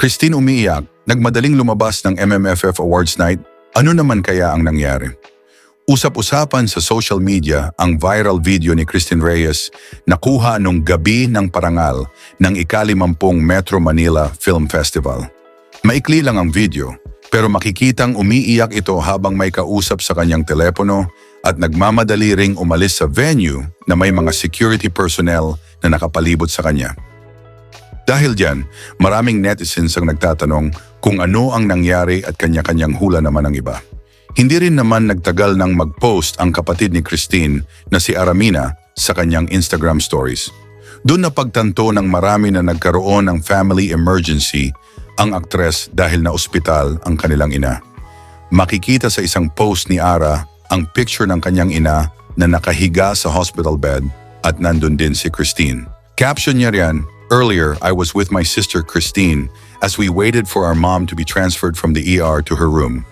Christine umiiyak, nagmadaling lumabas ng MMFF Awards Night. Ano naman kaya ang nangyari? Usap-usapan sa social media ang viral video ni Christine Reyes na kuha nung gabi ng parangal ng ika-50 Metro Manila Film Festival. Maikli lang ang video, pero makikitang umiiyak ito habang may kausap sa kanyang telepono at nagmamadali ring umalis sa venue na may mga security personnel na nakapalibot sa kanya. Dahil diyan, maraming netizens ang nagtatanong kung ano ang nangyari at kanya-kanyang hula naman ang iba. Hindi rin naman nagtagal nang mag-post ang kapatid ni Christine na si Aramina sa kanyang Instagram stories. Doon napagtanto ng marami na nagkaroon ng family emergency ang aktres dahil na ospital ang kanilang ina. Makikita sa isang post ni Ara ang picture ng kanyang ina na nakahiga sa hospital bed at nandun din si Christine. Caption niya riyan, "Earlier, I was with my sister Christine as we waited for our mom to be transferred from the ER to her room."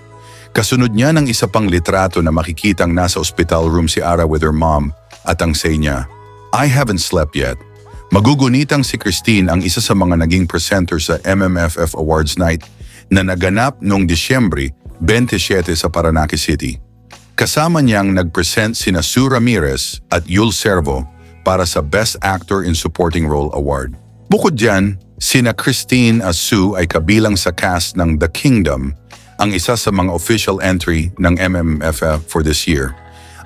Kasunod niya ng isa pang litrato na makikitang nasa hospital room si Ara with her mom at ang say niya, "I haven't slept yet." Magugunitang si Christine ang isa sa mga naging presenter sa MMFF Awards Night na naganap noong Disyembre 27 sa Parañaque City. Kasama niyang nag-present sina Sue Ramirez at Yul Servo para sa Best Actor in Supporting Role Award. Bukod diyan, sina Christine at Sue ay kabilang sa cast ng The Kingdom, ang isa sa mga official entry ng MMFF for this year.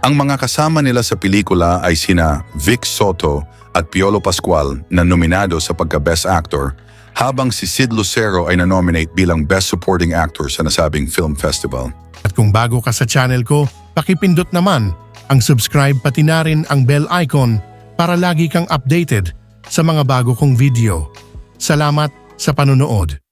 Ang mga kasama nila sa pelikula ay sina Vic Soto at Piolo Pascual na nominado sa pagka-Best Actor, habang si Sid Lucero ay na-nominate bilang Best Supporting Actor sa nasabing film festival. At kung bago ka sa channel ko, pakipindot naman ang subscribe pati na rin ang bell icon para lagi kang updated sa mga bago kong video. Salamat sa panonood.